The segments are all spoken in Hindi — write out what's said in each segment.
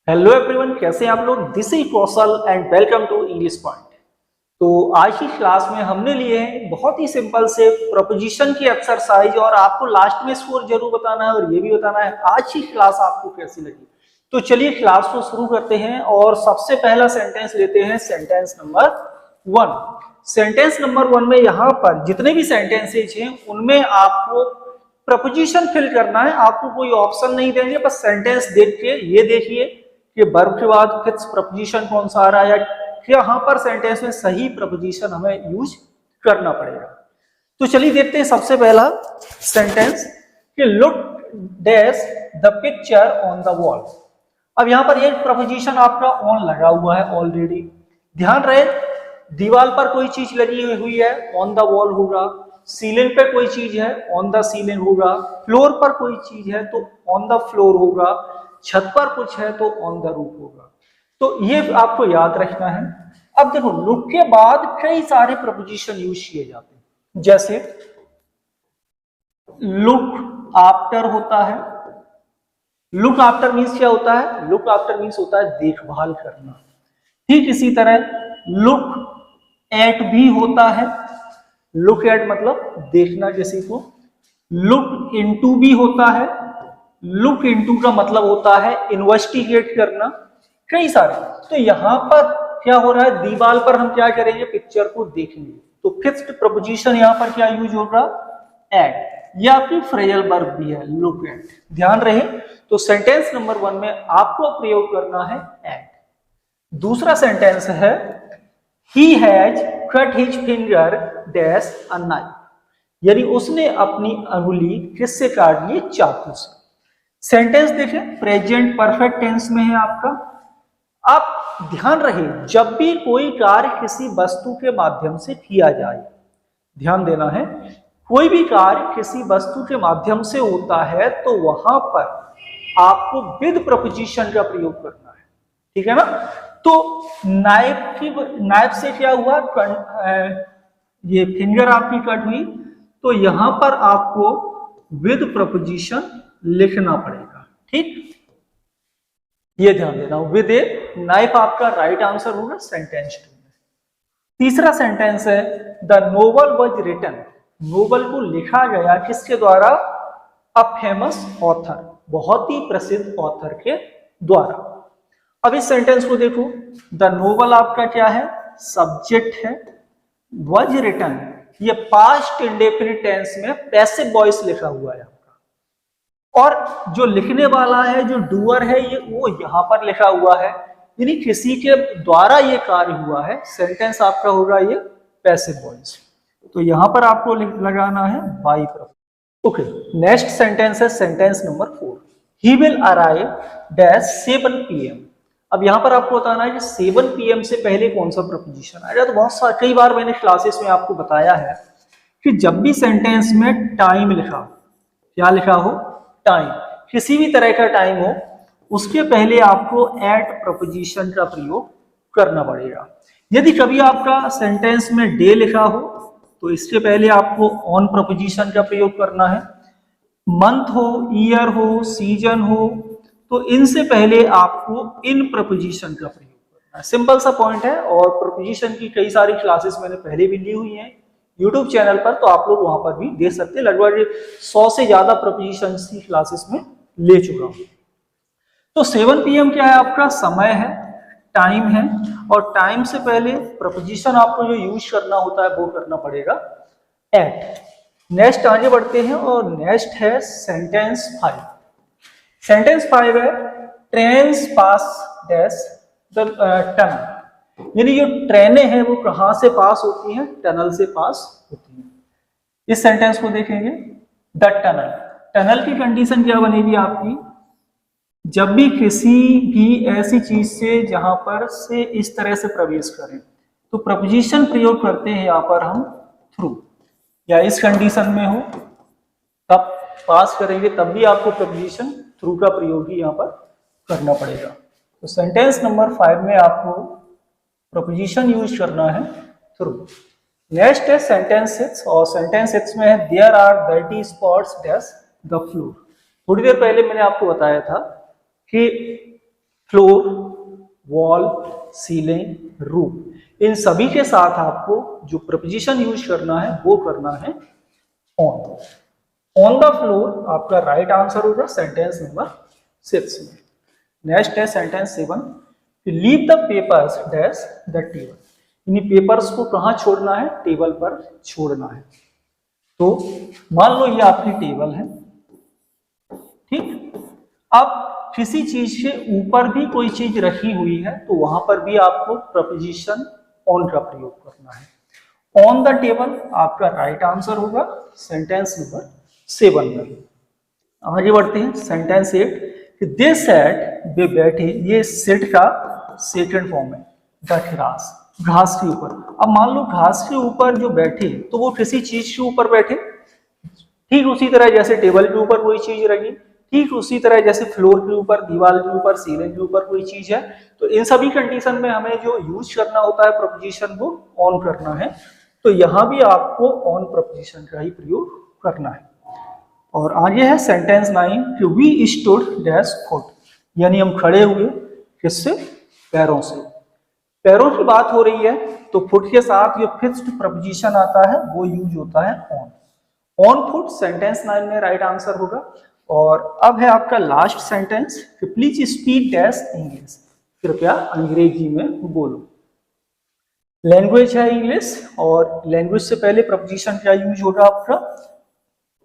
हेलो एवरीवन, कैसे हैं आप लोग। This is Kaushal and welcome to English point. तो आज की क्लास में हमने लिए हैं बहुत ही सिंपल से प्रपोजिशन की एक्सरसाइज और आपको लास्ट में स्कोर जरूर बताना है और ये भी बताना है आज की क्लास आपको कैसी लगी। तो चलिए क्लास को शुरू करते हैं और सबसे पहला सेंटेंस लेते हैं, सेंटेंस नंबर 1। सेंटेंस नंबर 1 में यहाँ पर जितने भी सेंटेंसेज हैं उनमें आपको प्रपोजिशन फिल करना है। आपको कोई ऑप्शन नहीं देंगे, बस सेंटेंस देख के ये देखिए कि वर्ब के बाद फिक्स प्रपोजिशन कौन सा आ रहा है या यहाँ पर सेंटेंस में सही प्रपोजिशन हमें यूज करना पड़ेगा। तो चलिए देखते हैं सबसे पहला सेंटेंस कि look dash the picture on the wall. अब यहाँ पर ये प्रपोजिशन आपका ऑन लगा हुआ है ऑलरेडी। ध्यान रहे, दीवार पर कोई चीज लगी हुई है, ऑन द वॉल होगा। सीलिंग पे कोई चीज है, ऑन द सीलिंग होगा। फ्लोर पर कोई चीज है तो ऑन द फ्लोर होगा। छत पर कुछ है तो ऑन द रूफ होगा। तो ये आपको याद रखना है। अब देखो, लुक के बाद कई सारे प्रपोजिशन यूज किए जाते हैं, जैसे लुक आफ्टर होता है। लुक आफ्टर मीन्स क्या होता है? लुक आफ्टर मीन्स होता है देखभाल करना। ठीक इसी तरह लुक एट भी होता है। लुक एट मतलब देखना किसी को। लुक इनटू भी होता है। लुक इनटू का मतलब होता है इन्वेस्टिगेट करना। कई सारे। तो यहां पर क्या हो रहा है, दीवार पर हम क्या करेंगे, पिक्चर को देखेंगे। तो फिक्स्ड प्रपोजिशन यहां पर क्या यूज होगा, एट। या आपकी फ्रेजल वर्ब भी है, लुक एट। ध्यान रहे, तो सेंटेंस नंबर 1 में आपको प्रयोग करना है एट। दूसरा सेंटेंस है he has cut his finger dash a knife, यानी उसने अपनी अंगुली किससे काट ली, चाकू से। सेंटेंस देखें, प्रेजेंट परफेक्ट टेंस में है आपका। आप ध्यान रहे, जब भी कोई कार्य किसी वस्तु के माध्यम से किया जाए, ध्यान देना है, कोई भी कार्य किसी वस्तु के माध्यम से होता है तो वहां पर आपको विद प्रपोजिशन का प्रयोग करना है। ठीक है ना। तो नाइफ से क्या हुआ, ये फिंगर आपकी कट हुई, तो यहां पर आपको विद प्रपोजिशन लिखना पड़ेगा। ठीक, ये ध्यान देना, विद ए नाइफ आपका राइट आंसर होगा सेंटेंस 2 में। तीसरा सेंटेंस है the novel was written. Novel को लिखा गया किसके द्वारा, अ फेमस ऑथर, बहुत ही प्रसिद्ध ऑथर के द्वारा। अब इस सेंटेंस को देखो, द नोवेल आपका क्या है, सब्जेक्ट है। वाज रिटन ये पास्ट इंडेफिनिट टेंस में पैसिव वॉइस लिखा हुआ है आपका, और जो लिखने वाला है, जो डूअर है, ये वो यहां पर लिखा हुआ है, यानी किसी के द्वारा ये कार्य हुआ है। सेंटेंस आपका होगा ये पैसिव वॉइस। तो यहां पर आपको लगाना है by preposition. Okay, next sentence है sentence number 4। He will arrive dash 7 PM। अब यहां पर आपको बताना है कि 7 PM से पहले कौन सा प्रपोजिशन आएगा। तो बहुत कई बार मैंने क्लासेस में आपको बताया है कि जब भी सेंटेंस में टाइम लिखा, क्या लिखा हो, टाइम, किसी भी तरह का टाइम हो, उसके पहले आपको एट प्रपोजिशन का प्रयोग करना पड़ेगा। यदि कभी आपका सेंटेंस में डे लिखा हो तो इसके पहले आपको ऑन प्रपोजिशन का प्रयोग करना है। मंथ हो, ईयर हो, सीजन हो, तो इनसे पहले आपको इन प्रपोजिशन का प्रयोग करना है। सिंपल सा पॉइंट है, और प्रपोजिशन की कई सारी क्लासेस मैंने पहले भी ली हुई हैं यूट्यूब चैनल पर, तो आप लोग वहां पर भी देख सकते हैं। लगभग 100 से ज्यादा प्रपोजिशन की क्लासेस में ले चुका हूं। तो 7 PM क्या है, आपका समय है, टाइम है, और टाइम से पहले प्रपोजिशन आपको जो यूज करना होता है वो करना पड़ेगा एट। नेक्स्ट आगे बढ़ते हैं, और नेक्स्ट है सेंटेंस 5। सेंटेंस 5 है trains pass dash the tunnel, यानी जो ट्रेनें हैं वो कहां से पास होती हैं, टनल से पास होती हैं। इस सेंटेंस को देखेंगे, द टनल। टनल की कंडीशन क्या बनेगी आपकी, जब भी किसी भी ऐसी चीज से जहां पर से इस तरह से प्रवेश करें तो प्रपोजिशन प्रयोग करते हैं यहां पर हम थ्रू, या इस कंडीशन में हो तब पास करेंगे तब भी आपको प्रपोजिशन थ्रू का प्रयोग ही यहां पर करना पड़ेगा। तो सेंटेंस नंबर 5 में आपको प्रपोजिशन यूज करना है थ्रू। नेक्स्ट है सेंटेंस 6, और सेंटेंस 6 में है there are dirty spots dash the floor. थोड़ी देर पहले मैंने आपको बताया था कि फ्लोर, वॉल, सीलिंग, रूफ, इन सभी के साथ आपको जो प्रपोजिशन यूज करना है वो करना है ऑन। ऑन द फ्लोर आपका राइट आंसर होगा सेंटेंस नंबर 6 में। नेक्स्ट है sentence 7, leave the papers dash the table, इन्हीं पेपर्स को कहाँ छोड़ना है, टेबल पर छोड़ना है। तो मान लो ये आपकी टेबल है, ठीक। अब किसी चीज के ऊपर भी कोई चीज रखी हुई है तो वहां पर भी आपको प्रपोजिशन ऑन का प्रयोग करना है। ऑन द टेबल आपका राइट आंसर होगा सेंटेंस नंबर 7 में। आगे बढ़ते हैं सेंटेंस 8, दे सेट, वे बैठे, ये सेट का सेकंड फॉर्म है, द ग्रास, घास के ऊपर। अब मान लो घास के ऊपर जो बैठे तो वो किसी चीज के ऊपर बैठे, ठीक उसी तरह जैसे टेबल के ऊपर कोई चीज रखी, ठीक उसी तरह जैसे फ्लोर के ऊपर, दीवार के ऊपर, सीलिंग के ऊपर कोई चीज है, तो इन सभी कंडीशन में हमें जो यूज करना होता है प्रपोजिशन वो ऑन करना है। तो यहां भी आपको ऑन प्रपोजिशन का ही प्रयोग करना है। और आगे है सेंटेंस 9, कि वी स्टूड डैश फुट, यानी हम खड़े हुए, किससे, पैरों से। पैरों की बात हो रही है तो फुट के साथ जो फिक्स्ड प्रपोजिशन आता है वो यूज होता है ऑन। ऑन फुट सेंटेंस 9 में राइट आंसर होगा। और अब है आपका last sentence, please speak dash English, कृपया अंग्रेजी में बोलो। लैंग्वेज है इंग्लिश, और लैंग्वेज से पहले प्रपोजिशन क्या यूज होगा आपका,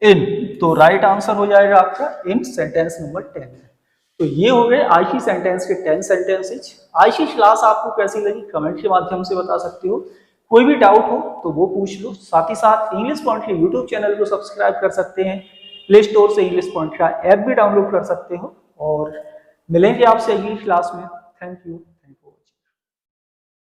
इन, तो राइट आंसर हो जाएगा आपका इन सेंटेंस नंबर 10 में। तो ये हो गए आज की सेंटेंस के 10 सेंटेंसेज। आज की क्लास आपको कैसी लगी कमेंट के माध्यम से बता सकते हो। कोई भी डाउट हो तो वो पूछ लो। साथ ही साथ इंग्लिश पॉइंट के यूट्यूब चैनल को सब्सक्राइब कर सकते हैं, प्ले स्टोर से इंग्लिश पॉइंट का ऐप भी डाउनलोड कर सकते हो। और मिलेंगे आपसे अगली क्लास में। Thank you.